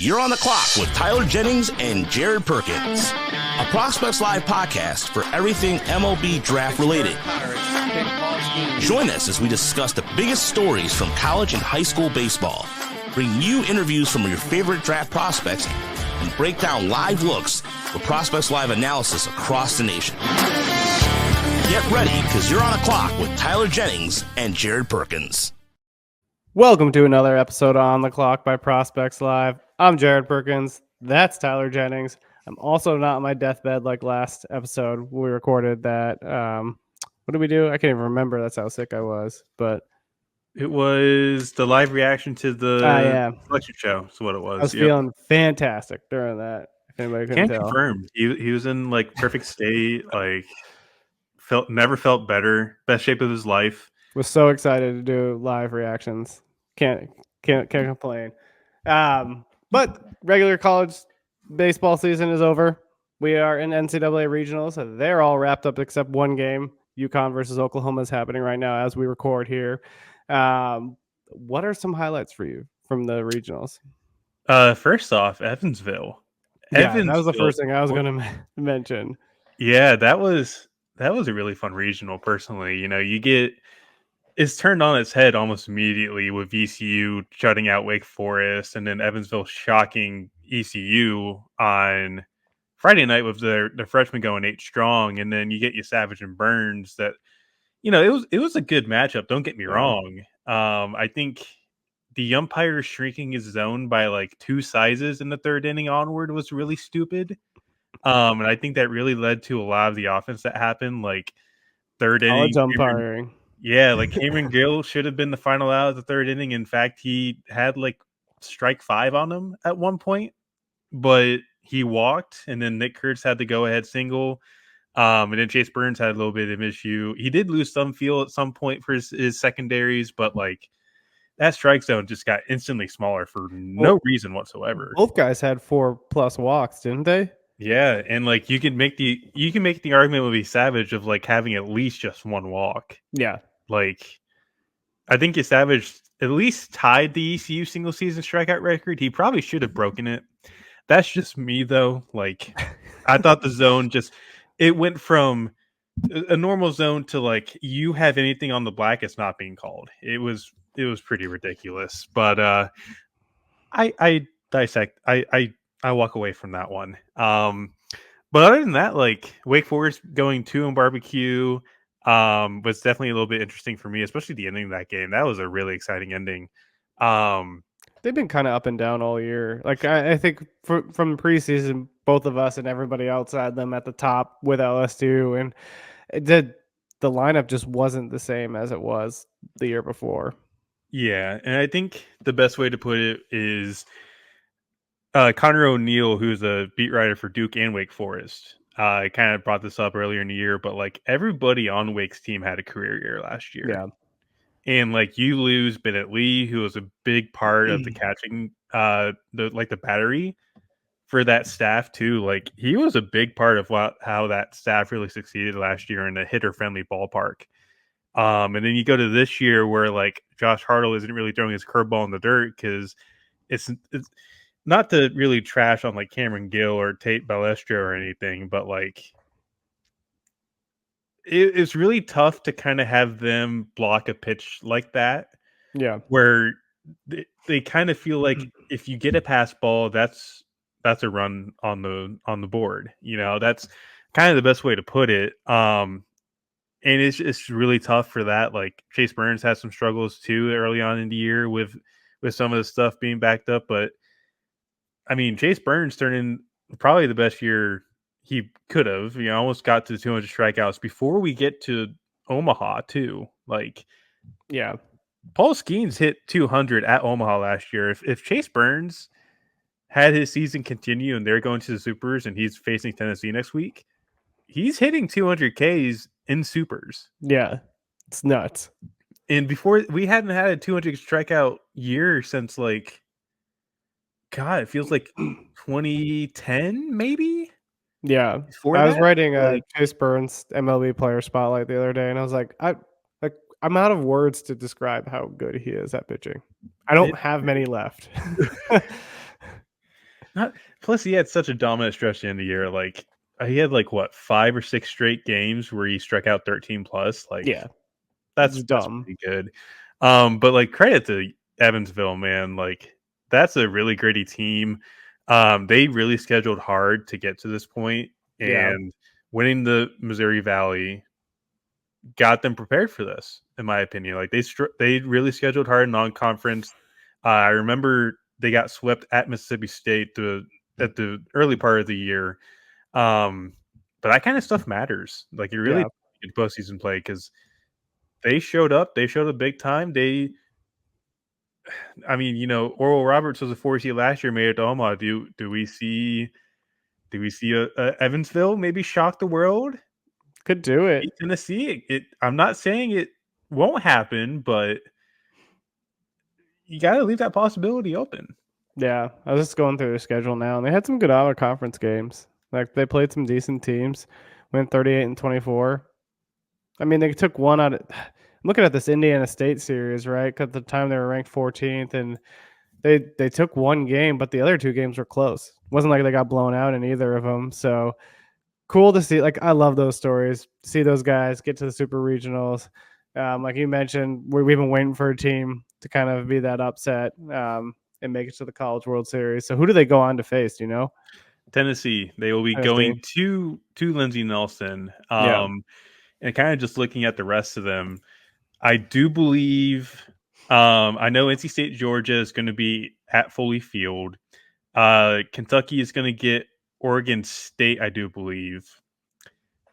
You're on the clock with Tyler Jennings and Jared Perkins, a Prospects Live podcast for everything MLB Draft related. Join us as we discuss the biggest stories from college and high school baseball, bring you interviews from your favorite draft prospects, and break down live looks with Prospects Live analysis across the nation. Get ready, because you're on the clock with Tyler Jennings and Jared Perkins. Welcome to another episode of On the Clock by Prospects Live. I'm Jared Perkins. That's Tyler Jennings. I'm also not on my deathbed like last episode. We recorded that. What did we do? I can't even remember. That's how sick I was. But it was the live reaction to the selection show. That's what it was. I was feeling fantastic during that. If anybody couldn't tell. Confirm. He was in like perfect state. Like never felt better. Best shape of his life. Was so excited to do live reactions. Can't complain. But regular college baseball season is over. We are in NCAA Regional, so they're all wrapped up except one game. UConn versus Oklahoma is happening right now as we record here. What are some highlights for you from the regionals? First off, Evansville. That was the first thing I was going to mention. Yeah, that was a really fun regional. Personally, it's turned on its head almost immediately with VCU shutting out Wake Forest, and then Evansville shocking ECU on Friday night with their freshmen going 8 strong, and then you get your Savage and Burns. That it was a good matchup. Don't get me wrong. I think the umpire shrinking his zone by like 2 sizes in the third inning onward was really stupid. And I think that really led to a lot of the offense that happened, like third inning umpiring. Yeah, like Cameron Gill should have been the final out of the third inning. In fact, he had like strike 5 on him at one point, but he walked, and then Nick Kurtz had the go-ahead single. And then Chase Burns had a little bit of issue. He did lose some feel at some point for his secondaries, but like that strike zone just got instantly smaller for no reason whatsoever. Both guys had 4+ walks, didn't they? Yeah, and like you can make the argument with Savage of like having at least just 1 walk. Yeah. Like, I think if Savage at least tied the ECU single season strikeout record, he probably should have broken it. That's just me, though. Like, I thought the zone it went from a normal zone to like, you have anything on the black, it's not being called. It was pretty ridiculous. But I walk away from that one. But other than that, like Wake Forest going 2 in barbecue was definitely a little bit interesting for me, especially the ending of that game. That was a really exciting ending. They've been kind of up and down all year. Like I think from preseason, both of us and everybody else had them at the top with LSU, and the lineup just wasn't the same as it was the year before. Yeah, and I think the best way to put it is Connor O'Neill, who's a beat writer for Duke and Wake Forest. I kind of brought this up earlier in the year, but like everybody on Wake's team had a career year last year. Yeah. And like you lose Bennett Lee, who was a big part of the catching, the battery for that staff too. Like he was a big part of how that staff really succeeded last year in a hitter-friendly ballpark. And then you go to this year where like Josh Hartle isn't really throwing his curveball in the dirt because it's not to really trash on like Cameron Gill or Tate Balestra or anything, but like it's really tough to kind of have them block a pitch like that. Yeah. Where they kind of feel like if you get a pass ball, that's a run on the board. That's kind of the best way to put it. And it's really tough for that. Like Chase Burns has some struggles too early on in the year with some of the stuff being backed up, but I mean, Chase Burns turned in probably the best year he could have. Almost got to 200 strikeouts before we get to Omaha, too. Like, yeah. Paul Skeens hit 200 at Omaha last year. If Chase Burns had his season continue and they're going to the Supers and he's facing Tennessee next week, he's hitting 200 Ks in Supers. Yeah. It's nuts. And before, we hadn't had a 200 strikeout year since like, God, it feels like 2010, maybe? Yeah. I was writing a Chase Burns MLB player spotlight the other day, and I was like, I'm out of words to describe how good he is at pitching. I don't have many left. Plus, he had such a dominant stretch at the end of the year. Like he had 5 or 6 straight games where he struck out 13 plus. Yeah, That's it's dumb. pretty good. But credit to Evansville, man. That's a really gritty team. They really scheduled hard to get to this point, Yeah, and winning the Missouri Valley got them prepared for this, in my opinion. They really scheduled hard non-conference. I remember they got swept at Mississippi State at the early part of the year. But that kind of stuff matters. It really yeah, in postseason play because they showed up. They showed up big time. Oral Roberts was a 4 seed last year, made it to Omaha. Do we see a Evansville maybe shock the world? could do it. Beat Tennessee. I'm not saying it won't happen, but you got to leave that possibility open. Yeah, I was just going through their schedule now, and they had some good out of conference games. Like they played some decent teams, went 38-24. I mean, they took one out of. I'm looking at this Indiana State series, right? Because at the time they were ranked 14th, and they took one game, but the other two games were close. It wasn't like they got blown out in either of them. So cool to see. I love those stories. See those guys get to the super regionals. Like you mentioned, we've been waiting for a team to kind of be that upset and make it to the College World Series. So who do they go on to face? Do you know? Tennessee. They will be Tennessee. going to Lindsey Nelson. Yeah. And kind of just looking at the rest of them, I do believe. I know NC State, Georgia is going to be at Foley Field. Kentucky is going to get Oregon State, I do believe.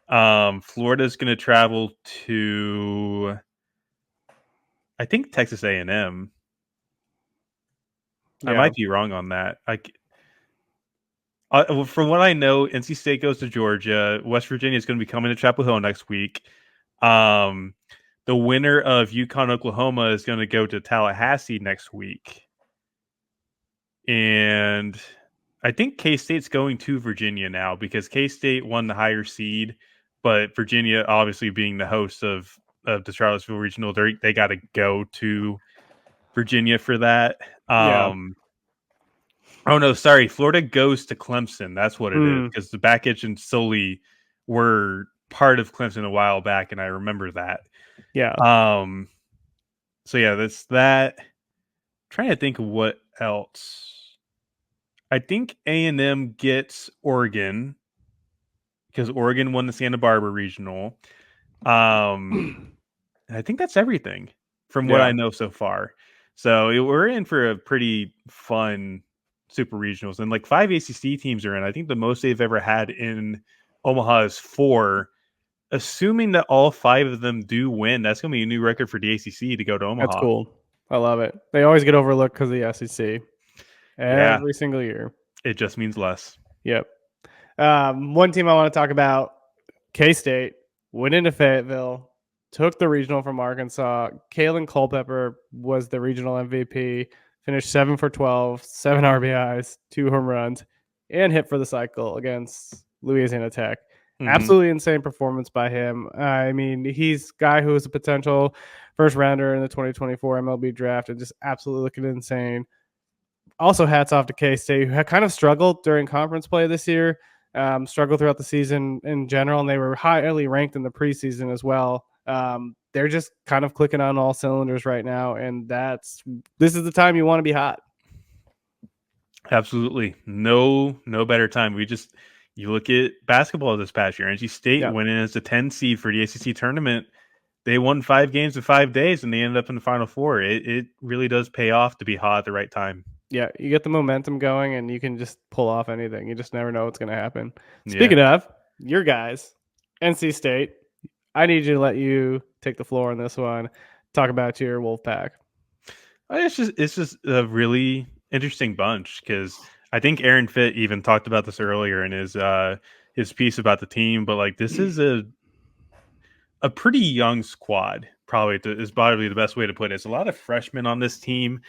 Florida is going to travel to, I think, Texas A&M. I might be wrong on that. From what I know, NC State goes to Georgia. West Virginia is going to be coming to Chapel Hill next week. The winner of UConn, Oklahoma is going to go to Tallahassee next week. And I think K-State's going to Virginia now because K-State won the higher seed, but Virginia, obviously being the host of the Charlottesville Regional, they got to go to Virginia for that. Oh, no, sorry. Florida goes to Clemson. That's what it is because the Backitch and Sully were part of Clemson a while back, and I remember that. Yeah. So, yeah, that's that. I'm trying to think of what else. I think A&M gets Oregon because Oregon won the Santa Barbara Regional. I think that's everything from what I know so far. So we're in for a pretty fun Super Regionals. And 5 ACC teams are in. I think the most they've ever had in Omaha is 4. Assuming that all 5 of them do win, that's going to be a new record for the ACC to go to Omaha. That's cool. I love it. They always get overlooked because of the SEC. Every single year. It just means less. Yep. One team I want to talk about, K-State, went into Fayetteville, took the regional from Arkansas. Kalen Culpepper was the regional MVP, finished 7 for 12, 7 RBIs, 2 home runs, and hit for the cycle against Louisiana Tech. Mm-hmm. Absolutely insane performance by him. I mean, he's a guy who is a potential first rounder in the 2024 MLB Draft and just absolutely looking insane. Also, hats off to K-State, who had kind of struggled during conference play this year, struggled throughout the season in general, and they were highly ranked in the preseason as well. They're just kind of clicking on all cylinders right now, and this is the time you want to be hot. Absolutely. No better time. You look at basketball this past year. NC State went in as a 10 seed for the ACC tournament. They won 5 games in 5 days, and they ended up in the Final Four. It really does pay off to be hot at the right time. Yeah, you get the momentum going, and you can just pull off anything. You just never know what's going to happen. Speaking of your guys, NC State, I need you to let you take the floor on this one. Talk about your Wolfpack. It's just a really interesting bunch because I think Aaron Fitt even talked about this earlier in his piece about the team. But this is a pretty young squad. Is probably the best way to put it. It's a lot of freshmen on this team,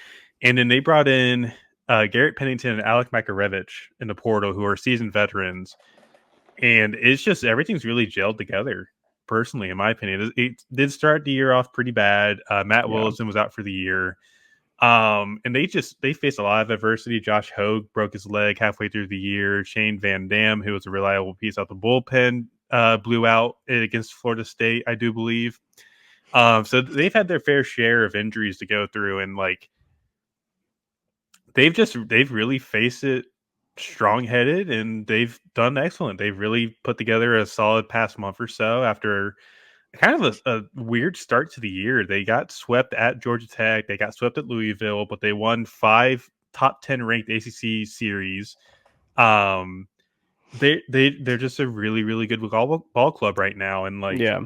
and then they brought in Garrett Pennington and Alec Makarevich in the portal, who are seasoned veterans, and it's just everything's really gelled together. Personally, in my opinion, it did start the year off pretty bad. Matt Wilson was out for the year. And they faced a lot of adversity. Josh Hogue broke his leg halfway through the year. Shane Van Dam, who was a reliable piece out the bullpen, blew out against Florida State, I do believe. So they've had their fair share of injuries to go through, and like they've really faced it strong-headed, and they've done excellent. They've really put together a solid past month or so after kind of a weird start to the year. They got swept at Georgia Tech, they got swept at Louisville, but they won 5 top 10 ranked ACC series. They're just a really, really good ball club right now, and like Yeah.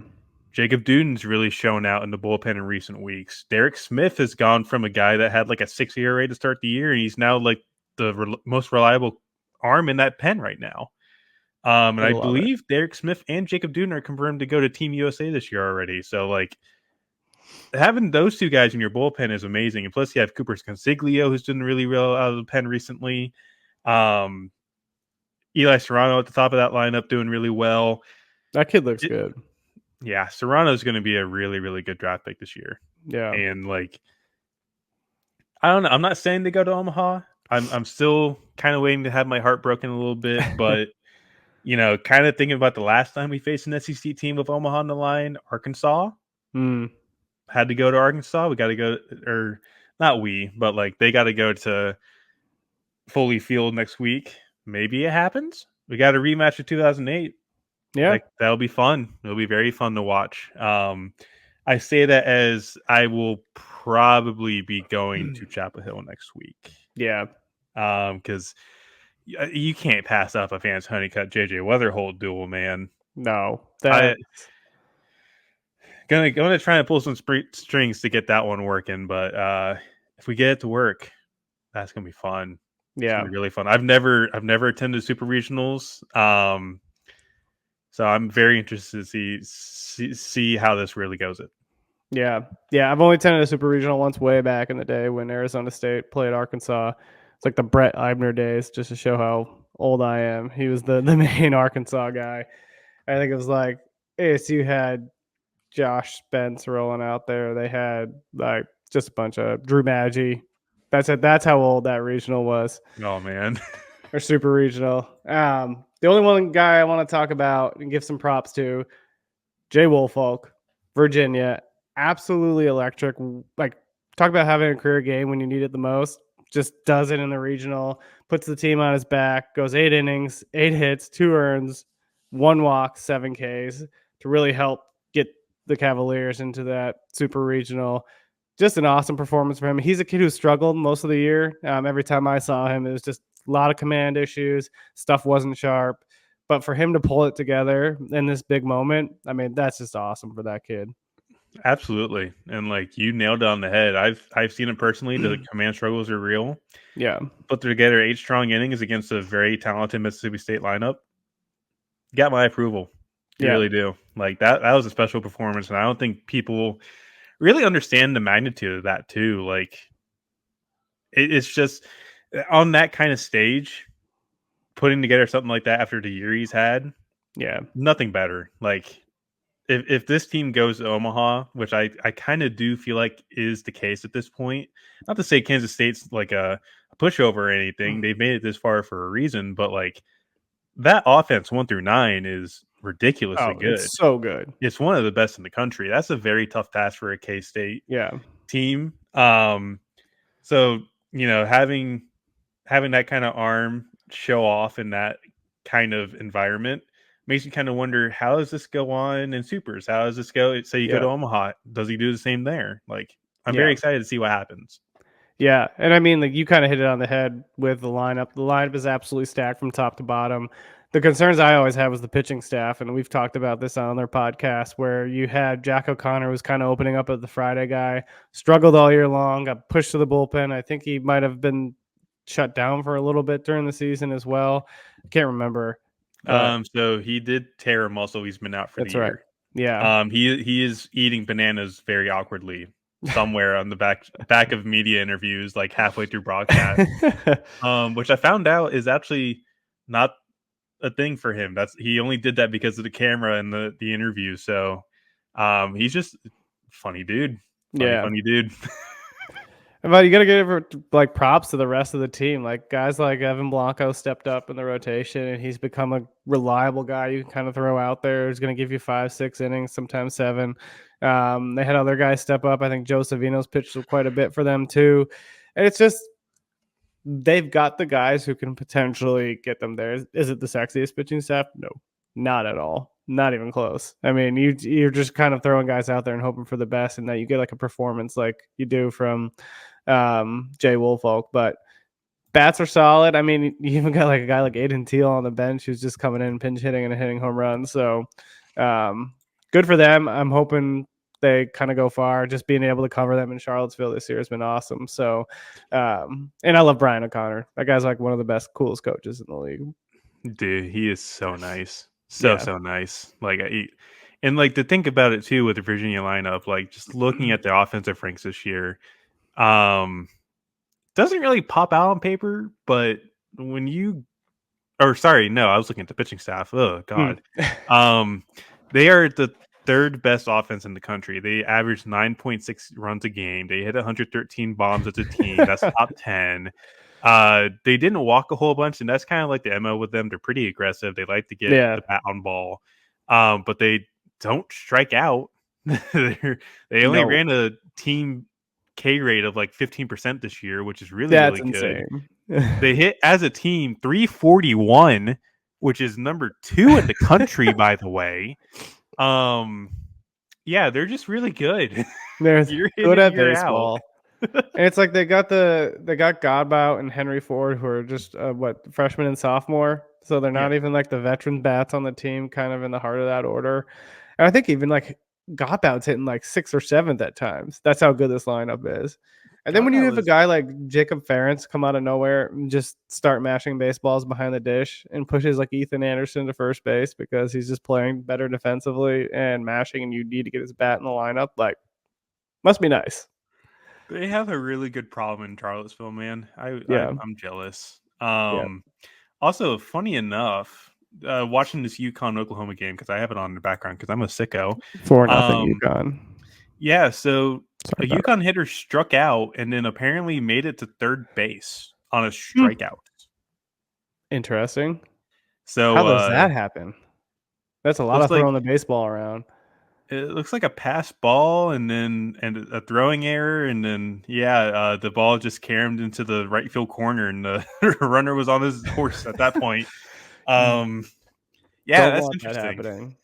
Jacob Duden's really shown out in the bullpen in recent weeks. Derek Smith has gone from a guy that had like a 6 ERA to start the year, and he's now like the most reliable arm in that pen right now. And I I love it. believe Derek Smith and Jacob Duden are confirmed to go to Team USA this year already. So like having those two guys in your bullpen is amazing. And plus you have Cooper Consiglio, who's doing really well out of the pen recently. Eli Serrano at the top of that lineup doing really well. That kid looks good. Yeah, Serrano's going to be a really, really good draft pick this year. Yeah. And like, I don't know. I'm not saying they go to Omaha. I'm still kind of waiting to have my heart broken a little bit, but you know, kind of thinking about the last time we faced an SEC team with Omaha on the line, Arkansas. Had to go to Arkansas. We got to go, or not we, but like they got to go to Foley Field next week. Maybe it happens. We got a rematch of 2008. Yeah. That'll be fun. It'll be very fun to watch. I say that as I will probably be going to Chapel Hill next week. Yeah. Because you can't pass up a Vance Honeycutt JJ Weatherholt duel, man. No, Gonna try and pull some strings to get that one working, but if we get it to work, that's gonna be fun. Yeah, it's gonna be really fun. I've never attended super regionals, so I'm very interested to see how this really goes. Yeah. I've only attended a super regional once way back in the day when Arizona State played Arkansas. It's like the Brett Eibner days, just to show how old I am. He was the main Arkansas guy. I think it was like ASU had Josh Spence rolling out there. They had like just a bunch of Drew Maggi. That's it. That's how old that regional was. Oh man. Or super regional. The only one guy I want to talk about and give some props to, Jay Woolfolk, Virginia, absolutely electric. Like, talk about having a career game when you need it the most. Just does it in the regional, puts the team on his back, goes 8 innings, 8 hits, 2 earns, 1 walk, 7 Ks to really help get the Cavaliers into that super regional. Just an awesome performance for him. He's a kid who struggled most of the year. Every time I saw him, it was just a lot of command issues. Stuff wasn't sharp. But for him to pull it together in this big moment, I mean, that's just awesome for that kid. Absolutely. And like you nailed it on the head. I've seen it personally. The command struggles are real. Yeah. Put together 8 strong innings against a very talented Mississippi State lineup. Got my approval. You really do. Like that was a special performance. And I don't think people really understand the magnitude of that too. Like it's just on that kind of stage, putting together something like that after the year he's had. Yeah. Nothing better. Like if this team goes to Omaha, which I kind of do feel like is the case at this point, not to say Kansas State's like a pushover or anything. They've made it this far for a reason, but like that offense 1 through 9 is ridiculously good. It's so good. It's one of the best in the country. That's a very tough task for a K-State team. So, you know, having that kind of arm show off in that kind of environment makes you kind of wonder, how does this go on in supers? How does this go? Say you go to Omaha, does he do the same there? Like, I'm very excited to see what happens. Yeah, and I mean, like you kind of hit it on the head with the lineup. The lineup is absolutely stacked from top to bottom. The concerns I always have was the pitching staff, and we've talked about this on their podcast, where you had Jack O'Connor, was kind of opening up as the Friday guy, struggled all year long, got pushed to the bullpen. I think he might have been shut down for a little bit during the season as well. I can't remember. So he did tear a muscle. He's been out for the year. Right. Yeah. He is eating bananas very awkwardly somewhere on the back of media interviews, like halfway through broadcast, which I found out is actually not a thing for him. He only did that because of the camera and the interview. So he's just funny dude. Funny dude. But you got to give like props to the rest of the team. Like guys like Evan Blanco stepped up in the rotation, and he's become a reliable guy you can kind of throw out there. He's going to give you 5-6 innings, sometimes 7. They had other guys step up. I think Joe Savino's pitched quite a bit for them too. And it's just they've got the guys who can potentially get them there. Is it the sexiest pitching staff? No, not at all. Not even close. I mean, you're just kind of throwing guys out there and hoping for the best, and that you get like a performance like you do from Jay Woolfolk. But bats are solid. I mean, you even got like a guy like Aiden Teal on the bench who's just coming in pinch hitting and hitting home runs. So good for them. I'm hoping they kind of go far. Just being able to cover them in Charlottesville this year has been awesome. So, and I love Brian O'Connor. That guy's like one of the best, coolest coaches in the league. Dude, he is so nice. Yeah. So nice. Like, and like to think about it too with the Virginia lineup, like just looking at the offensive ranks this year, doesn't really pop out on paper, but when you, or sorry, no, I was looking at the pitching staff. Oh God. They are the third best offense in the country. They average 9.6 runs a game. They hit 113 bombs as a team. That's top 10. They didn't walk a whole bunch, and that's kind of like the MO with them. They're pretty aggressive. They like to get the bat on ball, but they don't strike out. They only ran a team K rate of like 15% this year, which is really good. They hit as a team 341, which is number 2 in the country, by the way. Yeah, they're just really good. They're good at baseball. And it's like they got Godbout and Henry Ford, who are just freshman and sophomore. So they're not even like the veteran bats on the team, kind of in the heart of that order. And I think even like Godbout's hitting like 6th or 7th at times. That's how good this lineup is. And then when you have a guy like Jacob Ferentz come out of nowhere and just start mashing baseballs behind the dish and pushes like Ethan Anderson to first base because he's just playing better defensively and mashing, and you need to get his bat in the lineup, like must be nice. They have a really good problem in Charlottesville, man. I'm jealous. Also, funny enough, watching this UConn Oklahoma game, because I have it on in the background because I'm a sicko. 4-0 UConn. Yeah, so a UConn hitter struck out and then apparently made it to third base on a strikeout. Interesting. So how does that happen? That's a lot of throwing the baseball around. It looks like a pass ball and a throwing error, and then the ball just caromed into the right field corner, and the runner was on his horse at that point. That's interesting. That happening.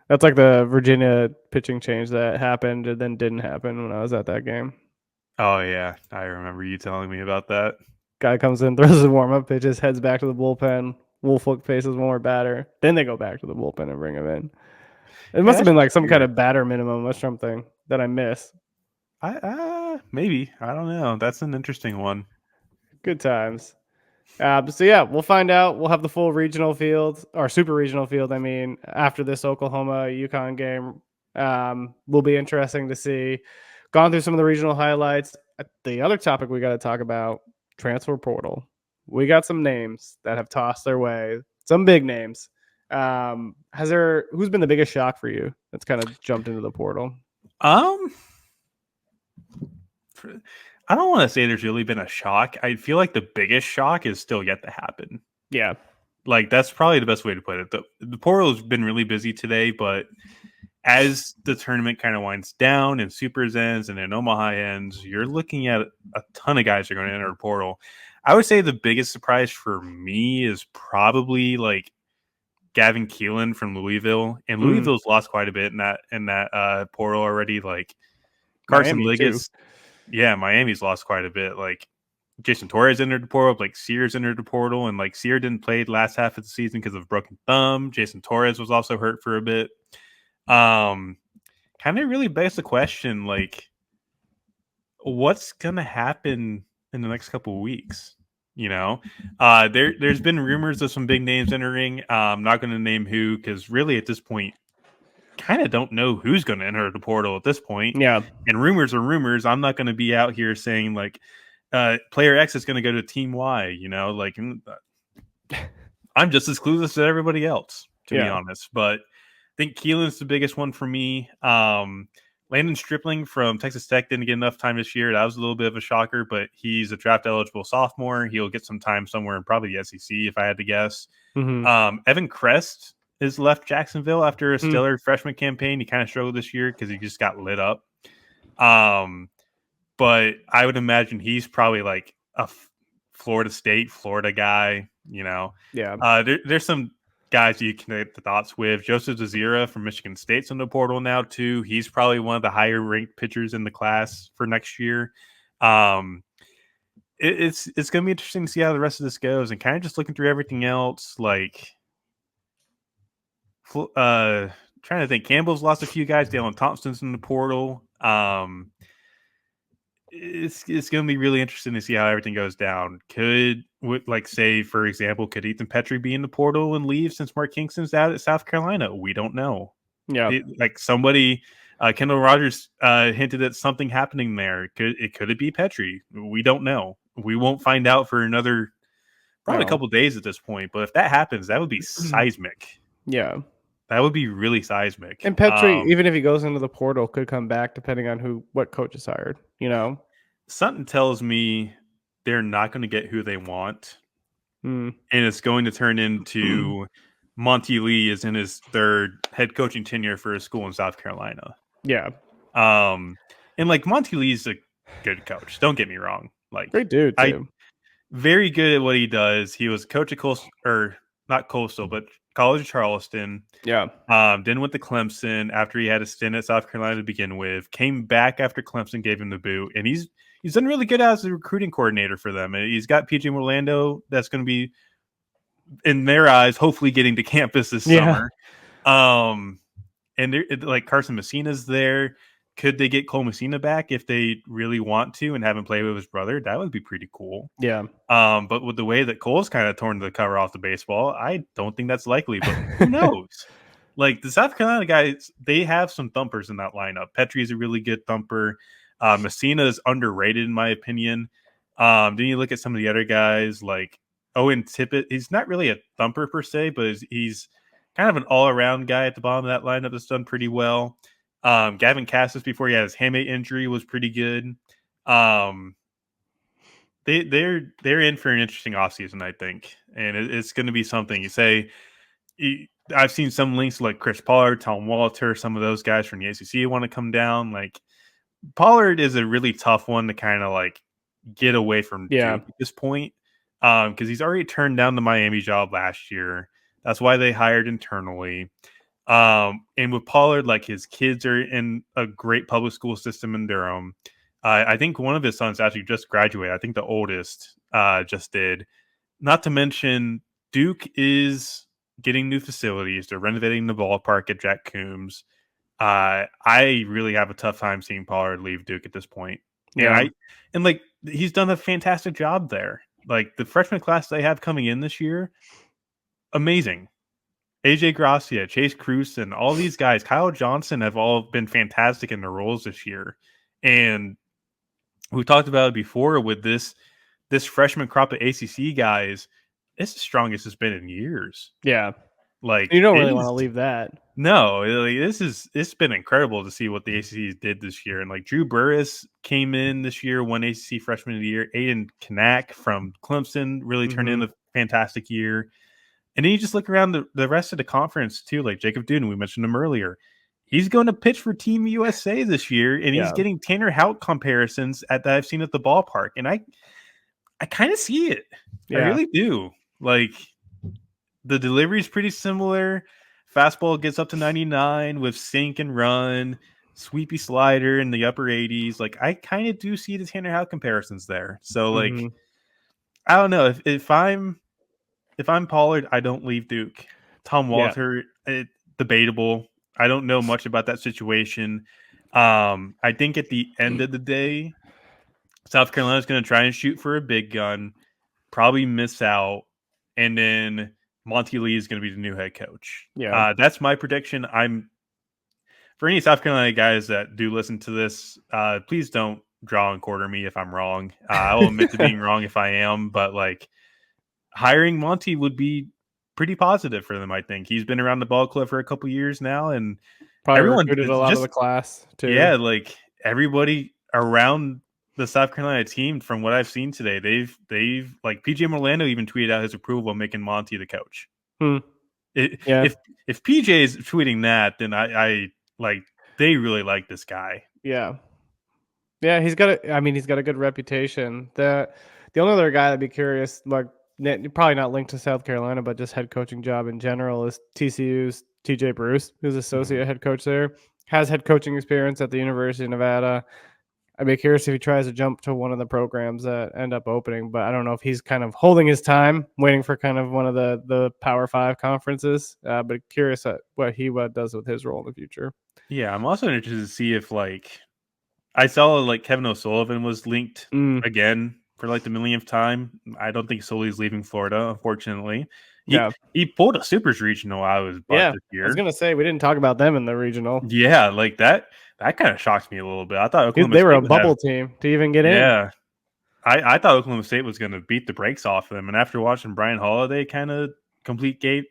That's like the Virginia pitching change that happened and then didn't happen when I was at that game. Oh yeah, I remember you telling me about that. Guy comes in, throws his warm-up pitches, heads back to the bullpen. Woolfolk faces one more batter. Then they go back to the bullpen and bring him in. It must have been like some kind of batter minimum or something that I miss. Maybe. I don't know. That's an interesting one. Good times. So yeah, we'll find out. We'll have the full regional field or super regional field. I mean, after this Oklahoma UConn game, will be interesting to see. Gone through some of the regional highlights. The other topic we got to talk about: transfer portal. We got some names that have tossed their way. Some big names. Who's been the biggest shock for you that's kind of jumped into the portal? I don't want to say there's really been a shock. I feel like the biggest shock is still yet to happen. Yeah. Like that's probably the best way to put it. The portal has been really busy today, but as the tournament kind of winds down and Supers ends and then Omaha ends, you're looking at a ton of guys that are going to enter the portal. I would say the biggest surprise for me is probably like Gavin Keelan from Louisville, and Louisville's lost quite a bit in that portal already. Like Carson Liggett, Miami's lost quite a bit. Like Jason Torres entered the portal, like Sears entered the portal, and like Sear didn't play the last half of the season because of a broken thumb. Jason Torres was also hurt for a bit. Kind of really begs the question, like, what's gonna happen in the next couple of weeks? You know, there's been rumors of some big names entering. I'm not going to name who because really at this point, kind of don't know who's going to enter the portal at this point. Yeah, and rumors are rumors. I'm not going to be out here saying like player X is going to go to Team Y. You know, like I'm just as clueless as everybody else, to be honest. But I think Keelan's the biggest one for me. Landon Stripling from Texas Tech didn't get enough time this year. That was a little bit of a shocker, but he's a draft-eligible sophomore. He'll get some time somewhere in probably the SEC, if I had to guess. Evan Crest has left Jacksonville after a stellar freshman campaign. He kind of struggled this year because he just got lit up. But I would imagine he's probably like a Florida State, Florida guy, you know. Yeah. There's some guys you connect the dots with. Joseph Zazira from Michigan State's in the portal now, too. He's probably one of the higher-ranked pitchers in the class for next year. It's going to be interesting to see how the rest of this goes. And kind of just looking through everything else, like trying to think. Campbell's lost a few guys. Dalen Thompson's in the portal. It's going to be really interesting to see how everything goes down. Say, for example, could Ethan Petrie be in the portal and leave since Mark Kingston's out at South Carolina? We don't know. Yeah. Kendall Rogers hinted at something happening there. Could it be Petrie? We don't know. We won't find out for another probably a couple days at this point. But if that happens, that would be seismic. Yeah. That would be really seismic. And Petrie, even if he goes into the portal, could come back depending on what coach is hired, you know? Something tells me they're not going to get who they want. And it's going to turn into Monty Lee is in his third head coaching tenure for a school in South Carolina. Yeah. And like Monty Lee's a good coach. Don't get me wrong. Like, great dude, too. Very good at what he does. He was coach at College of Charleston. Yeah. Then went to Clemson after he had a stint at South Carolina to begin with. Came back after Clemson gave him the boot, and he's done really good as a recruiting coordinator for them. And he's got PJ Orlando that's going to be, in their eyes, hopefully getting to campus this summer. And like Carson Messina's there. Could they get Cole Messina back if they really want to and have him play with his brother? That would be pretty cool. Yeah. But with the way that Cole's kind of torn the cover off the baseball, I don't think that's likely. But who knows? Like the South Carolina guys, they have some thumpers in that lineup. Petrie's a really good thumper. Messina is underrated in my opinion. Then you look at some of the other guys like Owen Tippett. He's not really a thumper per se, but he's kind of an all-around guy at the bottom of that lineup that's done pretty well. Gavin Cassis, before he had his hamate injury, was pretty good. They're in for an interesting offseason, I think, and it's going to be something. You say, I've seen some links like Chris Pollard, Tom Walter, some of those guys from the ACC want to come down. Like Pollard is a really tough one to kind of like get away from Duke at this point, because he's already turned down the Miami job last year. That's why they hired internally. And with Pollard, like his kids are in a great public school system in Durham. I think one of his sons actually just graduated. I think the oldest just did. Not to mention, Duke is getting new facilities. They're renovating the ballpark at Jack Coombs. I really have a tough time seeing Pollard leave Duke at this point. Yeah. And like he's done a fantastic job there. Like the freshman class they have coming in this year, amazing. AJ Gracia, Chase Cruz, and all these guys, Kyle Johnson, have all been fantastic in their roles this year. And we talked about it before with this freshman crop of ACC guys. It's the strongest it's been in years. Yeah. Like you don't really want to leave that. No, like, it's been incredible to see what the ACC did this year. And like Drew Burris came in this year, won ACC Freshman of the Year. Aiden Kanak from Clemson really turned in a fantastic year. And then you just look around the rest of the conference too, like Jacob Duden, we mentioned him earlier. He's going to pitch for Team USA this year, and he's getting Tanner Houck comparisons that I've seen at the ballpark. And I kind of see it. I really do. Like the delivery is pretty similar. Fastball gets up to 99 with sink and run, sweepy slider in the upper 80s. Like I kind of do see the Tanner Houck comparisons there. So like, I don't know if I'm Pollard, I don't leave Duke. Tom Walter, debatable. I don't know much about that situation. I think at the end of the day, South Carolina's going to try and shoot for a big gun, probably miss out, and then Monty Lee is going to be the new head coach. Yeah, that's my prediction. For any South Carolina guys that do listen to this, please don't draw and quarter me if I'm wrong. I will admit to being wrong if I am, but like hiring Monty would be pretty positive for them. I think he's been around the ball club for a couple years now, and Probably everyone recruited a it's lot of just the class too. yeah, like everybody around the South Carolina team, from what I've seen today, they've like PJ Orlando even tweeted out his approval of making Monty the coach. Hmm. It, Yeah. if PJ is tweeting that, then I like they really like this guy. Yeah. Yeah, he's got a good reputation. The only other guy I'd be curious, like probably not linked to South Carolina, but just head coaching job in general, is TCU's TJ Bruce, who's associate head coach there. Has head coaching experience at the University of Nevada. I'd be curious if he tries to jump to one of the programs that end up opening, but I don't know if he's kind of holding his time, waiting for kind of one of the Power Five conferences. But curious at what he does with his role in the future. Yeah, I'm also interested to see if like I saw like Kevin O'Sullivan was linked Mm, again for like the millionth time. I don't think Sully's leaving Florida, unfortunately. yeah. He pulled a Supers regional out of his butt Yeah, this I was year. gonna say we didn't talk about them in the regional. Yeah, like that kind of shocked me a little bit. I thought Oklahoma They were State a would have bubble team to even get in. yeah. I thought Oklahoma State was gonna beat the brakes off of them. And after watching Brian Holiday kind of complete gate,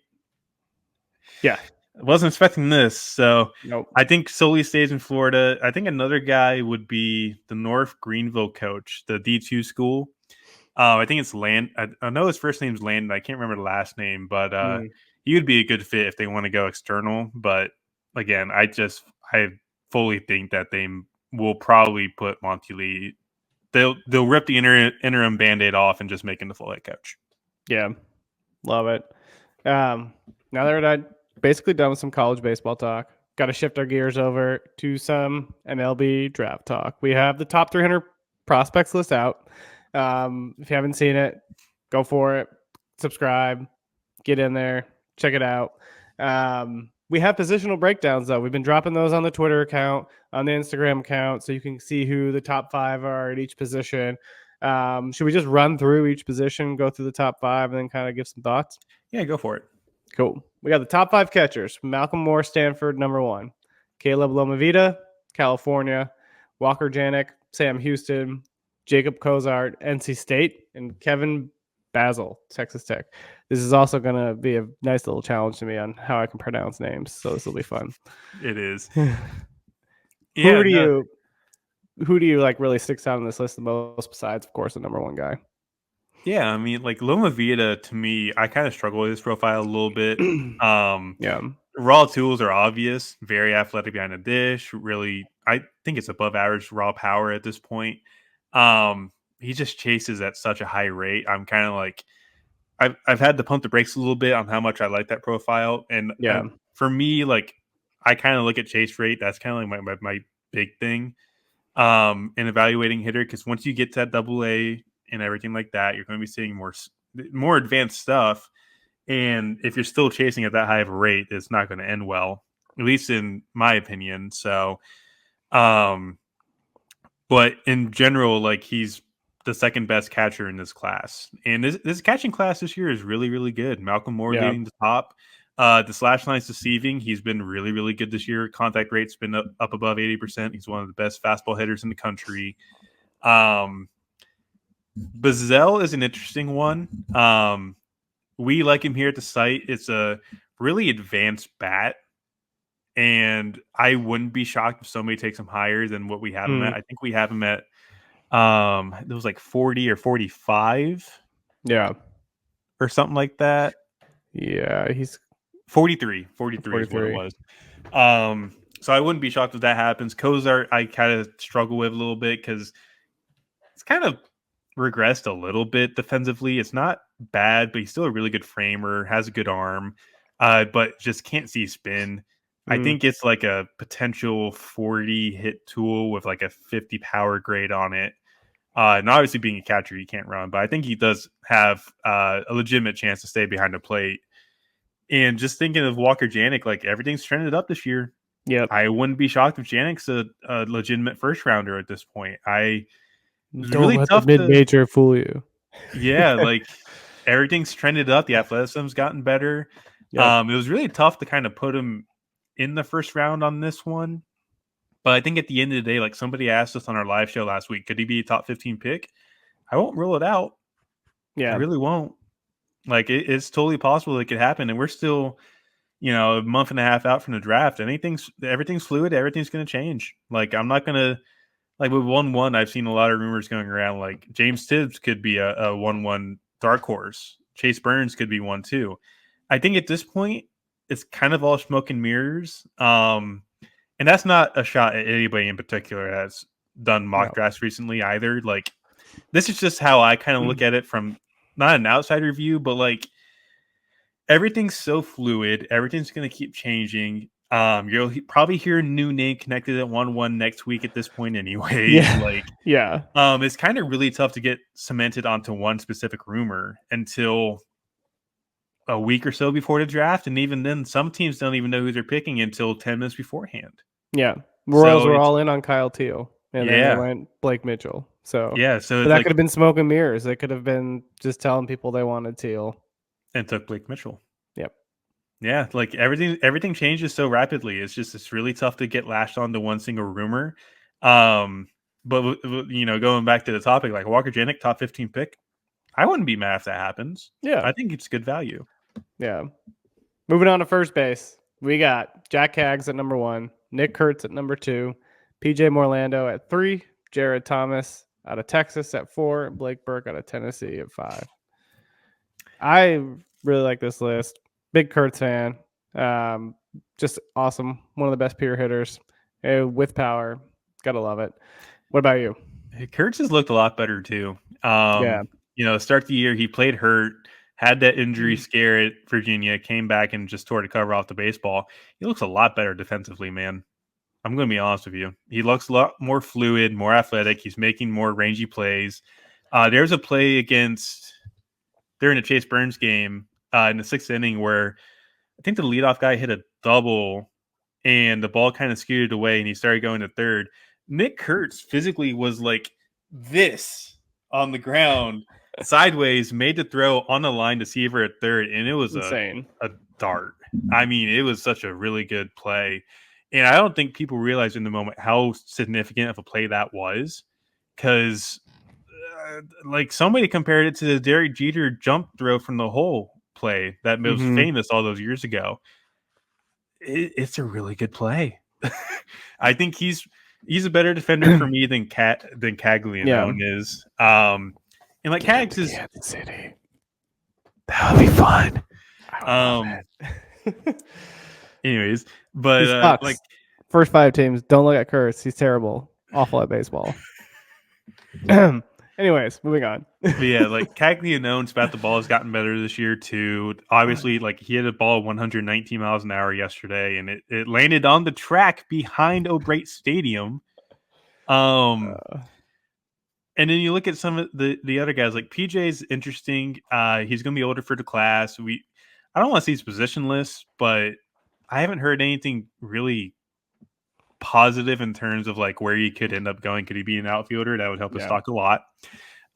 Yeah. I wasn't expecting this. So Nope. I think Sully stays in Florida. I think another guy would be the North Greenville coach, the D2 school. I think it's Land. I know his first name's Landon. I can't remember the last name, but Mm, he would be a good fit if they want to go external. But again, I fully think that they will probably put Monty Lee. They'll rip the interim Band-Aid off and just make him the full head coach. yeah. Love it. Now that we're basically done with some college baseball talk, got to shift our gears over to some MLB draft talk. We have the top 300 prospects list out. If you haven't seen it, go for it. Subscribe, get in there, check it out. We have positional breakdowns though. We've been dropping those on the Twitter account, on the Instagram account, so you can see who the top 5 are at each position. Should we just run through each position, go through the top 5, and then kind of give some thoughts? Yeah, go for it. Cool. We got the top 5 catchers. Malcolm Moore, Stanford, number 1. Caleb Lomavita, California. Walker Janik, Sam Houston. Jacob Cozart, NC State. And Kevin Basil, Texas Tech. This is also going to be a nice little challenge to me on how I can pronounce names, so this will be fun. It is. Who do you like really sticks out on this list the most, besides, of course, the number 1 guy? Yeah, I mean, like Loma Vita, to me, I kind of struggle with his profile a little bit. Yeah. Raw tools are obvious, very athletic behind the dish. Really, I think it's above average raw power at this point. He just chases at such a high rate. I'm kind of like, I've had to pump the brakes a little bit on how much I like that profile. And Yeah. for me, like, I kind of look at chase rate. That's kind of like my big thing in evaluating hitter, because once you get to that double A and everything like that, you're going to be seeing more advanced stuff. And if you're still chasing at that high of a rate, it's not going to end well, at least in my opinion. So, but in general, like he's the second best catcher in this class. And this catching class this year is really, really good. Malcolm Moore Yeah. leading the top. The slash line's deceiving. He's been really, really good this year. Contact rate's been up above 80%. He's one of the best fastball hitters in the country. Bazell is an interesting one. We like him here at the site. It's a really advanced bat, and I wouldn't be shocked if somebody takes him higher than what we have him at. I think we have him at it was like 40 or 45. Yeah. Or something like that. Yeah, he's 43 is what it was. So I wouldn't be shocked if that happens. Cozart, I kind of struggle with a little bit because it's kind of regressed a little bit defensively. It's not bad, but he's still a really good framer, has a good arm, but just can't see spin. I think it's like a potential 40 hit tool with like a 50 power grade on it. And obviously being a catcher, he can't run, but I think he does have a legitimate chance to stay behind the plate. And just thinking of Walker Janik, like everything's trended up this year. Yep. I wouldn't be shocked if Janik's a legitimate first rounder at this point. Don't really let tough the mid-major fool you. Yeah, like everything's trended up. The athleticism's gotten better. Yep. It was really tough to kind of put him in the first round on this one. But I think at the end of the day, like somebody asked us on our live show last week, could he be a top 15 pick? I won't rule it out. Yeah. I really won't. Like it's totally possible it could happen. And we're still a month and a half out from the draft. Everything's fluid. Everything's going to change. Like, I'm not going to, like, with 1-1, I've seen a lot of rumors going around. Like, James Tibbs could be a 1-1 dark horse. Chase Burns could be one too. I think at this point, it's kind of all smoke and mirrors. And that's not a shot at anybody in particular that's done mock drafts recently either. Like, this is just how I kind of look at it from not an outsider view, but like, everything's so fluid. Everything's going to keep changing. You'll probably hear a new name connected at 1-1 next week at this point anyways. Yeah. It's kind of really tough to get cemented onto one specific rumor until a week or so before the draft. And even then, some teams don't even know who they're picking until 10 minutes beforehand. Yeah. Royals were all in on Kyle Teal. And then they went Blake Mitchell. So so that could have been smoke and mirrors. They could have been just telling people they wanted Teal. And took Blake Mitchell. Yep. Yeah, like everything changes so rapidly. It's really tough to get lashed onto one single rumor. But going back to the topic, like Walker Janik, top 15 pick, I wouldn't be mad if that happens. Yeah, I think it's good value. Yeah. Moving on to first base, we got Jack Haggs at number 1, Nick Kurtz at number 2, PJ Morlando at 3, Jared Thomas out of Texas at 4, and Blake Burke out of Tennessee at 5. I really like this list. Big Kurtz fan. Just awesome. One of the best pure hitters with power. Gotta love it. What about you? Kurtz has looked a lot better too. Start the year, he played hurt, had that injury scare at Virginia, came back and just tore the cover off the baseball. He looks a lot better defensively, man. I'm going to be honest with you. He looks a lot more fluid, more athletic. He's making more rangy plays. There's a play during the Chase Burns game in the 6th inning where I think the leadoff guy hit a double and the ball kind of scooted away and he started going to third. Nick Kurtz physically was like this on the ground, sideways, made the throw on the line to receiver at third, and it was insane. A dart. I mean, it was such a really good play. And I don't think people realized in the moment how significant of a play that was, because like somebody compared it to the Derek Jeter jump throw from the hole play that was famous all those years ago. It's a really good play. I think he's a better defender for me than Caglianone is. And like Haggs is Kansas City. That would be fun. Anyways, but like first 5 teams, don't look at Kurtz. He's terrible. Awful at baseball. Anyways, moving on. But yeah, like Caglianone's bat the ball has gotten better this year too. Obviously, like he hit a ball 119 miles an hour yesterday, and it landed on the track behind O'Brate Stadium. And then you look at some of the other guys, like PJ's interesting. He's going to be older for the class. I don't want to see his position list, but I haven't heard anything really positive in terms of like where he could end up going. Could he be an outfielder? That would help his stock a lot.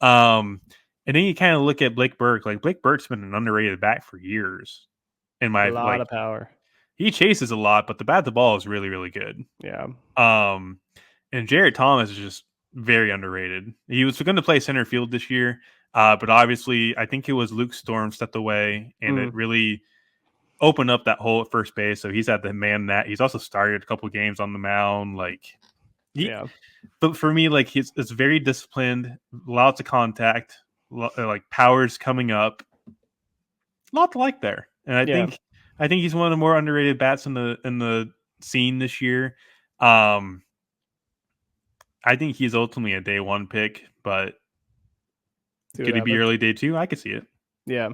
And then you kind of look at Blake Burke. Like Blake Burke's been an underrated bat for years. A lot of power. He chases a lot, but the bat the ball is really, really good. Yeah. And Jared Thomas is just very underrated. He was going to play center field this year, but obviously I think it was Luke Storm stepped away, and it really opened up that hole at first base. So he's had to man that. He's also started a couple games on the mound. But for me, like it's very disciplined, lots of contact, like power's coming up. A lot to like there, and I think he's one of the more underrated bats in the scene this year. I think he's ultimately a day 1 pick, but could he be early day 2? I could see it. Yeah.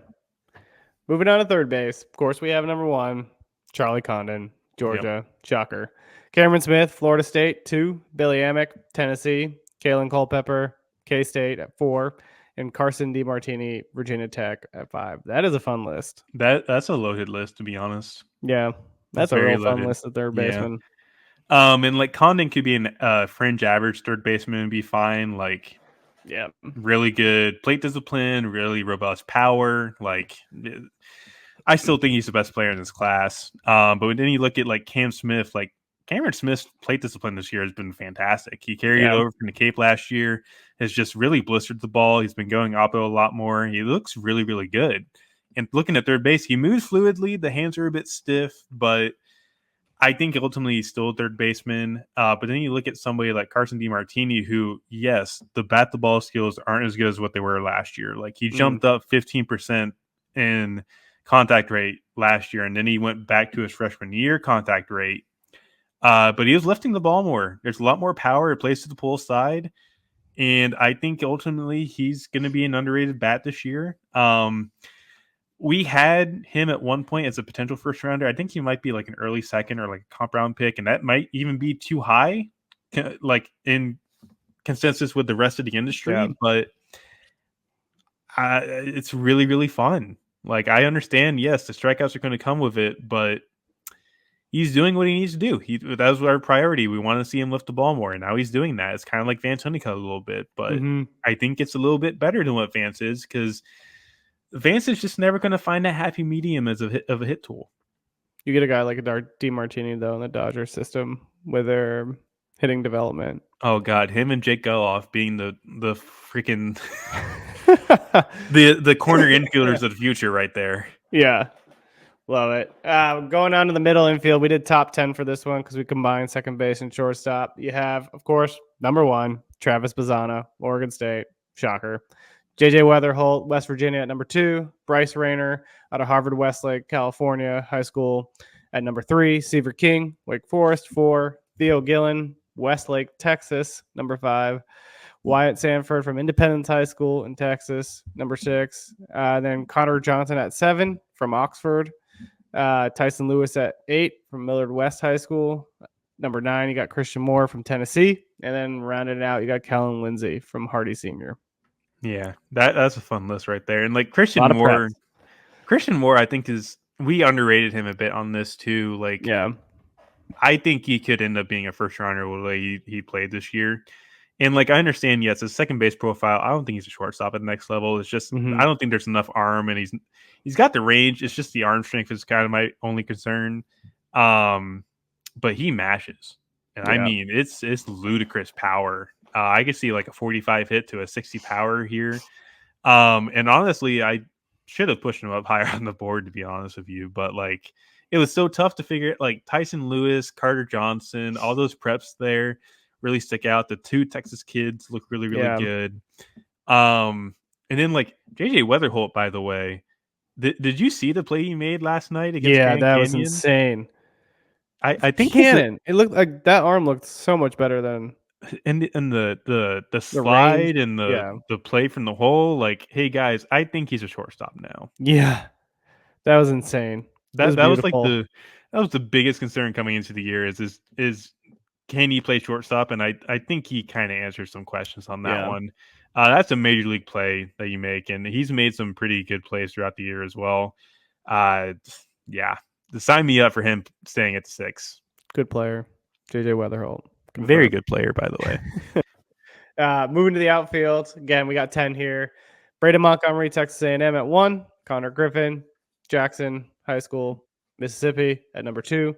Moving on to third base. Of course, we have number 1, Charlie Condon, Georgia. Yep. Shocker. Cameron Smith, Florida State, 2. Billy Amick, Tennessee. Kalen Culpepper, K-State at 4. And Carson DiMartini, Virginia Tech at 5. That is a fun list. That's a loaded list, to be honest. Yeah. That's a real fun list of third baseman. And like Condon could be a fringe average third baseman and be fine. Like, yeah, really good plate discipline, really robust power. Like, I still think he's the best player in this class. But then you look at like Cam Smith, like Cameron Smith's plate discipline this year has been fantastic. He carried it over from the Cape last year, has just really blistered the ball. He's been going oppo a lot more. He looks really, really good. And looking at third base, he moves fluidly. The hands are a bit stiff, but I think ultimately he's still a third baseman. But then you look at somebody like Carson DiMartini, who, yes, the bat the ball skills aren't as good as what they were last year. Like he jumped up 15% in contact rate last year, and then he went back to his freshman year contact rate. But he was lifting the ball more. There's a lot more power. It plays to the pull side. And I think ultimately he's going to be an underrated bat this year. We had him at one point as a potential first rounder. I think he might be like an early second or like a comp round pick, and that might even be too high, like in consensus with the rest of the industry. Yeah. But it's really, really fun. Like I understand, yes, the strikeouts are going to come with it, but he's doing what he needs to do. That was our priority. We want to see him lift the ball more, and now he's doing that. It's kind of like Vance Honeycutt a little bit, but I think it's a little bit better than what Vance is because Vance is just never going to find that happy medium as a hit tool. You get a guy like a DiMartini though in the Dodgers system with their hitting development. Oh God, him and Jake Geloff being the freaking the corner infielders of the future right there. Yeah. Love it. Going on to the middle infield, we did top 10 for this one because we combined second base and shortstop. You have, of course, number 1, Travis Bazzana, Oregon State. Shocker. JJ Weatherholt, West Virginia at number 2. Bryce Rayner out of Harvard Westlake, California High School at number 3. Seaver King, Wake Forest. 4. Theo Gillen, Westlake, Texas, number 5. Wyatt Sanford from Independence High School in Texas, number 6. Then Connor Johnson at 7 from Oxford. Tyson Lewis at 8 from Millard West High School. Number 9, you got Christian Moore from Tennessee. And then rounding it out, you got Kellen Lindsay from Hardy Senior. Yeah, that's a fun list right there. And like Christian Moore, I think we underrated him a bit on this too. Like, yeah, I think he could end up being a first rounder with the way he played this year. And like, I understand, yes, his second base profile, I don't think he's a shortstop at the next level. It's just, I don't think there's enough arm, and he's got the range. It's just the arm strength is kind of my only concern. But he mashes. And I mean, it's ludicrous power. I could see like a 45 hit to a 60 power here. And honestly, I should have pushed him up higher on the board, to be honest with you. But like, it was so tough to figure it. Like Tyson Lewis, Carter Johnson, all those preps there really stick out. The 2 Texas kids look really, really good. And then like JJ Weatherholt, by the way, did you see the play he made last night against Grand that Canyon? was insane. I think Cannon. It looked like that arm looked so much better than and the slide range, and the play from the hole. Like, hey guys, I think he's a shortstop now. Yeah, that was insane. That was like that was the biggest concern coming into the year is can he play shortstop? And I think he kind of answered some questions on that one. That's a major league play that you make, and he's made some pretty good plays throughout the year as well. Sign me up for him staying at 6. Good player, JJ Weatherholt. Confirmed. Very good player, by the way. Moving to the outfield again, we got 10 here. Braden Montgomery, Texas A&M at 1. Connor Griffin, Jackson High School, Mississippi at number 2.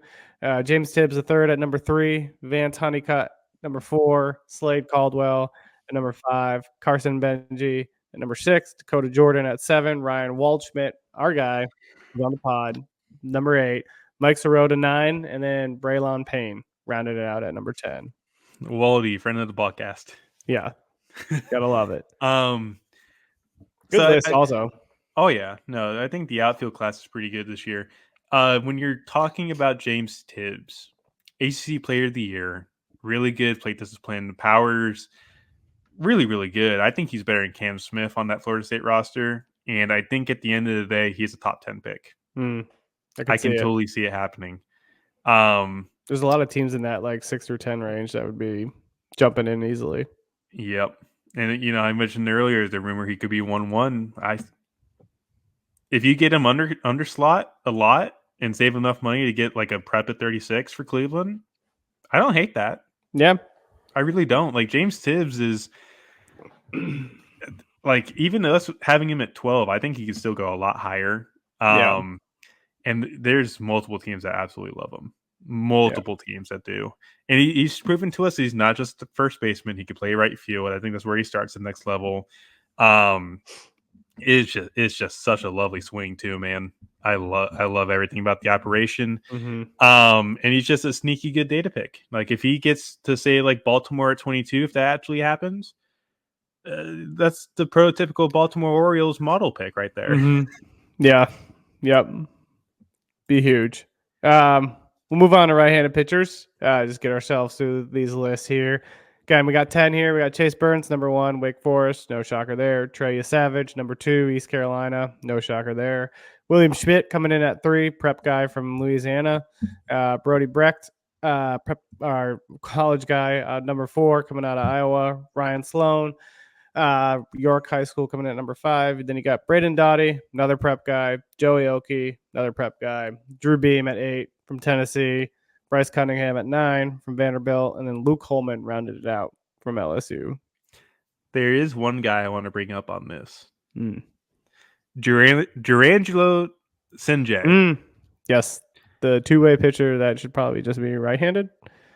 James Tibbs III at number 3. Vance Honeycutt number 4. Slade Caldwell at number 5. Carson Benji at number 6. Dakota Jordan at 7. Ryan Waldschmidt, our guy, who's on the pod, number 8. Mike Sirota 9, and then Braylon Payne rounded it out at number 10. Wally, friend of the podcast. Yeah, gotta love it. Good list also. Oh yeah, no, I think the outfield class is pretty good this year. When you're talking about James Tibbs, ACC Player of the Year, really good plate discipline. The power's really, really good. I think he's better than Cam Smith on that Florida State roster, and I think at the end of the day, he's a top 10 pick. I can totally see it happening. There's a lot of teams in that like 6 or 10 range that would be jumping in easily. Yep. And I mentioned earlier the rumor he could be 1-1. If you get him under slot a lot and save enough money to get like a prep at 36 for Cleveland, I don't hate that. Yeah. I really don't. Like James Tibbs is like, even us having him at 12, I think he could still go a lot higher. And there's multiple teams that absolutely love him. Multiple teams that do. And he's proven to us he's not just the first baseman. He can play right field. I think that's where he starts the next level. it's just such a lovely swing too, man. I love everything about the operation. Mm-hmm. And he's just a sneaky good data pick. Like if he gets to say like Baltimore at 22, if that actually happens, that's the prototypical Baltimore Orioles model pick right there. Mm-hmm. Yeah. Yep. Be huge. We'll move on to right-handed pitchers. Just get ourselves through these lists here. Again, we got 10 here. We got Chase Burns, number 1, Wake Forest. No shocker there. Trey Savage, number 2, East Carolina. No shocker there. William Schmidt coming in at 3, prep guy from Louisiana. Brody Brecht, our college guy, number 4, coming out of Iowa. Ryan Sloan, York High School coming in at number 5. Then you got Braden Doughty, another prep guy. Joey Oki, another prep guy. Drew Beam at 8 from Tennessee. Bryce Cunningham at 9 from Vanderbilt. And then Luke Holman rounded it out from LSU. There is one guy I want to bring up on this. Mm. Durangelo Sinjay. Yes. The two-way pitcher that should probably just be right-handed.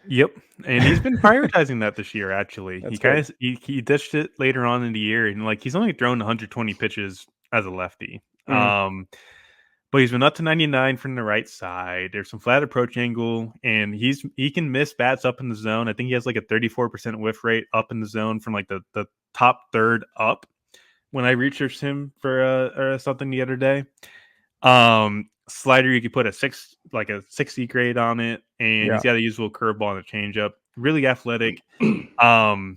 Yep, and he's been prioritizing that this year. Actually, That's he ditched it later on in the year, and like he's only thrown 120 pitches as a lefty. But he's been up to 99 from the right side. There's some flat approach angle, and he can miss bats up in the zone. I think he has like a 34% whiff rate up in the zone from like the top third up. When I researched him for something the other day, slider you could put a 60 grade on it, and he's got a usable curveball and a changeup. Really athletic. I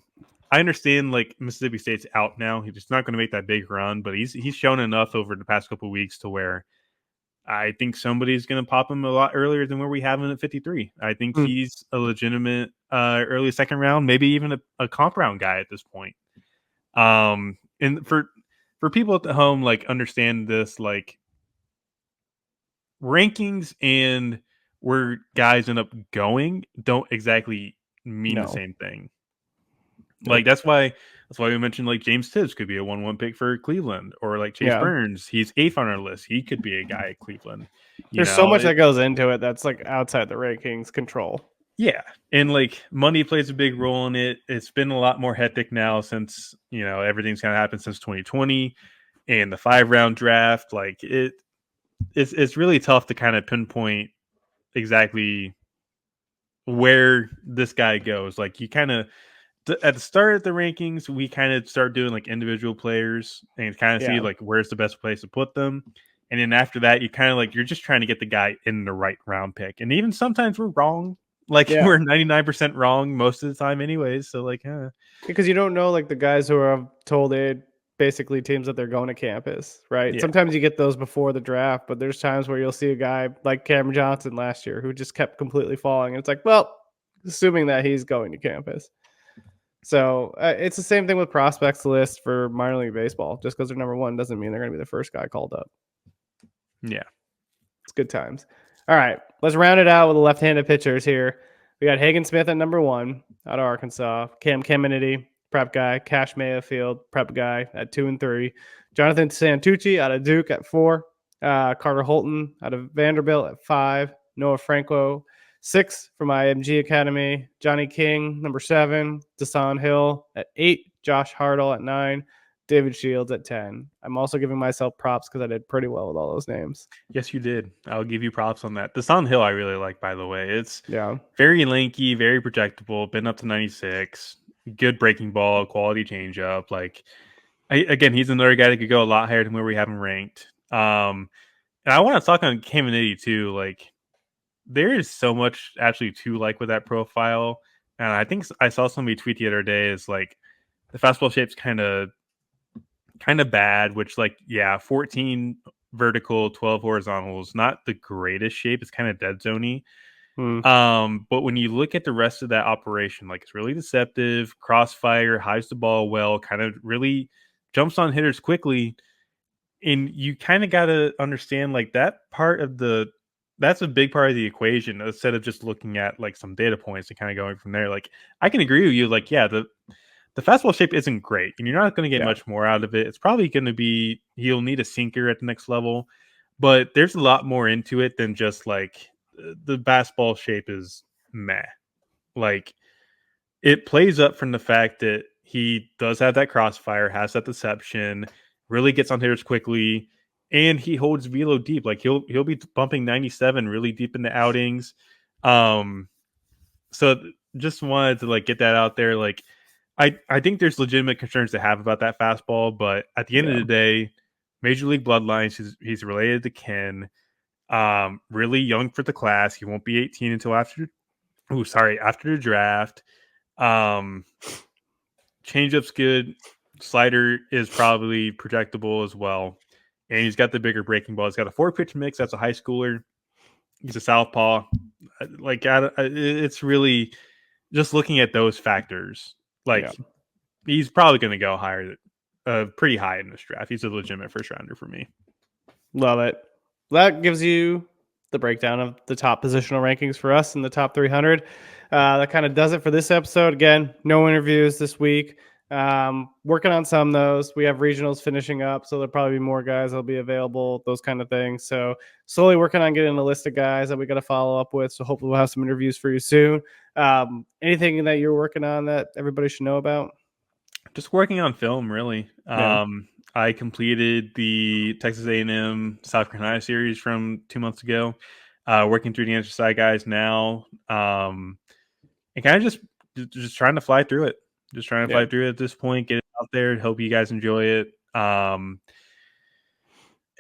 understand like Mississippi State's out now. He's just not going to make that big run, but he's shown enough over the past couple of weeks to where I think somebody's going to pop him a lot earlier than where we have him at 53. I think he's a legitimate early second round, maybe even a comp round guy at this point. And for people at the home, like understand this, like rankings and where guys end up going don't exactly mean the same thing. Like that's why we mentioned like James Tibbs could be a 1-1 pick for Cleveland, or like Chase Burns, he's 8th on our list. He could be a guy at Cleveland. There's so much that goes into it that's like outside the rankings control. Yeah, and like money plays a big role in it. It's been a lot more hectic now since everything's kind of happened since 2020 and the 5-round draft. Like it's really tough to kind of pinpoint exactly where this guy goes. Like you kind of at the start of the rankings, we kind of start doing like individual players and kind of see like where's the best place to put them. And then after that, you kind of like you're just trying to get the guy in the right round pick. And even sometimes we're wrong. Like we're 99% wrong most of the time anyways. So like because you don't know like the guys who are told they basically teams that they're going to campus, right? Yeah. Sometimes you get those before the draft, but there's times where you'll see a guy like Cameron Johnson last year who just kept completely falling. And it's like, well, assuming that he's going to campus. So it's the same thing with prospects list for minor league baseball. Just because they're number 1 doesn't mean they're going to be the first guy called up. Yeah. It's good times. All right, let's round it out with the left-handed pitchers here. We got Hagen Smith at number 1 out of Arkansas. Cam Kennedy, prep guy. Cash Mayfield, prep guy at 2 and 3. Jonathan Santucci out of Duke at 4. Carter Holton out of Vanderbilt at 5. Noah Franco, 6 from IMG Academy. Johnny King, number 7. Dasan Hill at 8. Josh Hartle at 9. David Shields at 10. I'm also giving myself props because I did pretty well with all those names. Yes, you did. I'll give you props on that. Dasan Hill I really like, by the way. It's very lanky, very projectable, been up to 96. Good breaking ball, quality changeup. Like, again, he's another guy that could go a lot higher than where we have him ranked. And I want to talk on Kennedy too. Like, there is so much actually to like with that profile. And I think I saw somebody tweet the other day is like the fastball shape's kind of bad, which 14 vertical, 12 horizontals, not the greatest shape. It's kind of dead zoney. But when you look at the rest of that operation, like it's really deceptive, crossfire, hides the ball well, kind of really jumps on hitters quickly. And you kind of got to understand like that's a big part of the equation instead of just looking at like some data points and kind of going from there. Like I can agree with you. Like, yeah, the fastball shape isn't great and you're not going to get much more out of it. It's probably going to be, he'll need a sinker at the next level, but there's a lot more into it than just like the fastball shape is meh. Like it plays up from the fact that he does have that crossfire, has that deception, really gets on hitters quickly, and he holds velo deep. Like he'll be bumping 97 really deep in the outings. So just wanted to like get that out there. Like I think there's legitimate concerns to have about that fastball, but at the end of the day, Major League bloodlines. He's related to Ken. Really young for the class. He won't be 18 until after the draft. Changeup's good. Slider is probably projectable as well. And he's got the bigger breaking ball. He's got a 4-pitch mix. That's a high schooler. He's a southpaw. Like, it's really just looking at those factors. Like, he's probably going to go pretty high in this draft. He's a legitimate first rounder for me. Love it. That gives you the breakdown of the top positional rankings for us in the top 300. That kind of does it for this episode. Again, no interviews this week. Working on some of those. We have regionals finishing up, so there'll probably be more guys that'll be available, those kind of things. So slowly working on getting a list of guys that we got to follow up with. So hopefully we'll have some interviews for you soon. Anything that you're working on that everybody should know about? Just working on film, really. Yeah. I completed the Texas A&M South Carolina series from 2 months ago. Working through the Answer Side guys now, and kind of just trying to fly through it. Just trying to fly through it at this point. Get it out there. Hope you guys enjoy it. In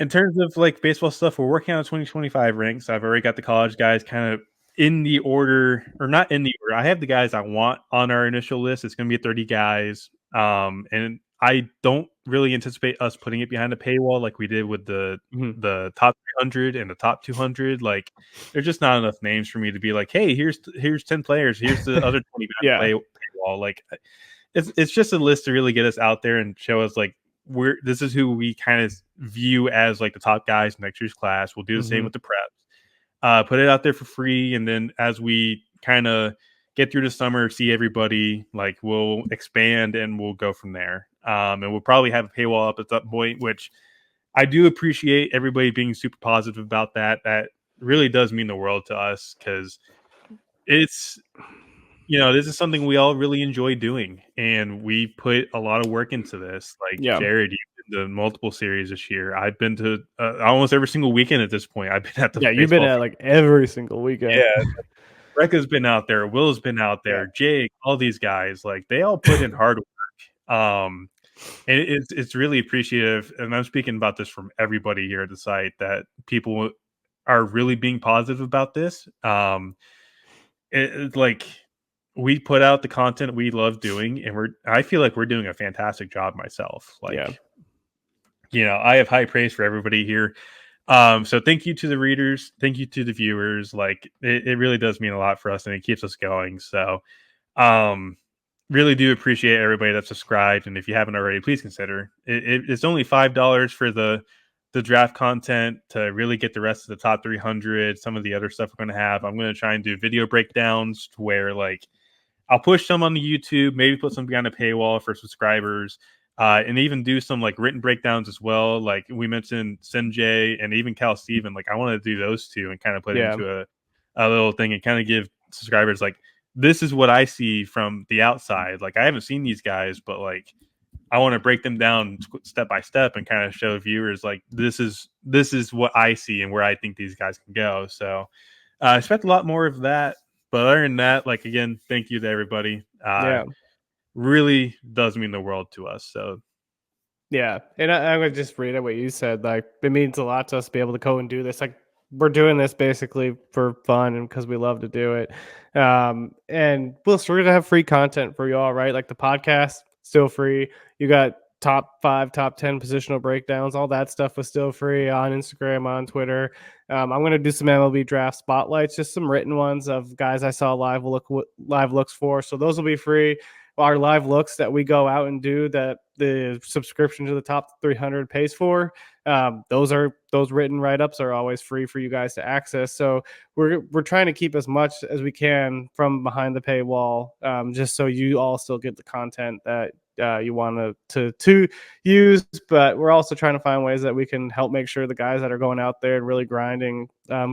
terms of like baseball stuff, we're working on 2025 ranks. I've already got the college guys kind of in the order, or not in the order. I have the guys I want on our initial list. It's going to be 30 guys. And I don't really anticipate us putting it behind a paywall like we did with the top 300 and the top 200. Like, there's just not enough names for me to be like, hey, here's 10 players. Here's the other 20 behind paywall. Like, it's just a list to really get us out there and show us like this is who we kind of view as like the top guys in next year's class. We'll do the same with the preps. Put it out there for free, and then as we kind of get through the summer, see everybody, like we'll expand and we'll go from there. And we'll probably have a paywall up at that point, which I do appreciate everybody being super positive about that. That really does mean the world to us, because it's, this is something we all really enjoy doing, and we put a lot of work into this. Like Jared, you've been to multiple series this year. I've been to almost every single weekend at this point. I've been at the you've been at like every single weekend. Yeah. Rekka's been out there. Will's been out there. Jake, all these guys, like they all put in hard work. And it's really appreciative. And I'm speaking about this from everybody here at the site, that people are really being positive about this. It's like we put out the content we love doing, and I feel like we're doing a fantastic job myself. Like, I have high praise for everybody here. So thank you to the readers. Thank you to the viewers. Like it really does mean a lot for us, and it keeps us going. So, really do appreciate everybody that's subscribed. And if you haven't already, please consider it's only $5 for the draft content to really get the rest of the top 300. Some of the other stuff we're going to have. I'm going to try and do video breakdowns to where like I'll push some on the YouTube, maybe put some behind a paywall for subscribers. And even do some like written breakdowns as well. Like we mentioned Sinjay and even Cal Steven. Like I want to do those two and kind of put it into a little thing and kind of give subscribers like, this is what I see from the outside. Like I haven't seen these guys, but like I want to break them down step by step and kind of show viewers like this is what I see and where I think these guys can go. So I expect a lot more of that. But other than that, like again, thank you to everybody. Really does mean the world to us. So and I would just read what you said. Like it means a lot to us to be able to go and do this. Like we're doing this basically for fun and because we love to do it. And we're going to have free content for you all, right? Like the podcast, still free. You got top 5, top 10 positional breakdowns. All that stuff was still free on Instagram, on Twitter. I'm going to do some MLB draft spotlights, just some written ones of guys I saw live looks for. So those will be free. Our live looks that we go out and do that the subscription to the top 300 pays for. Those written write-ups are always free for you guys to access. So we're trying to keep as much as we can from behind the paywall, just so you all still get the content that you want to use. But we're also trying to find ways that we can help make sure the guys that are going out there and really grinding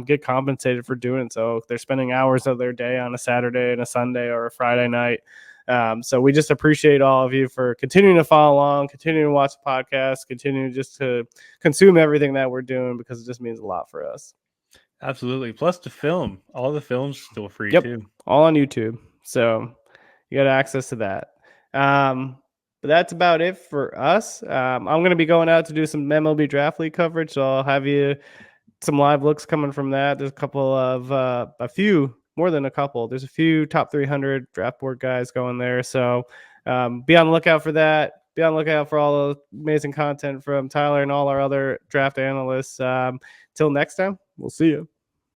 get compensated for doing so. If they're spending hours of their day on a Saturday and a Sunday or a Friday night, So we just appreciate all of you for continuing to follow along, continuing to watch the podcast, continuing just to consume everything that we're doing, because it just means a lot for us. Absolutely. Plus the film, all the films still free too. All on YouTube. So you got access to that. But that's about it for us. I'm going to be going out to do some MLB Draft League coverage, so I'll have you some live looks coming from that. There's a couple of a few, more than a couple. There's a few top 300 draft board guys going there. So be on the lookout for that. Be on the lookout for all the amazing content from Tyler and all our other draft analysts. Till next time, we'll see you.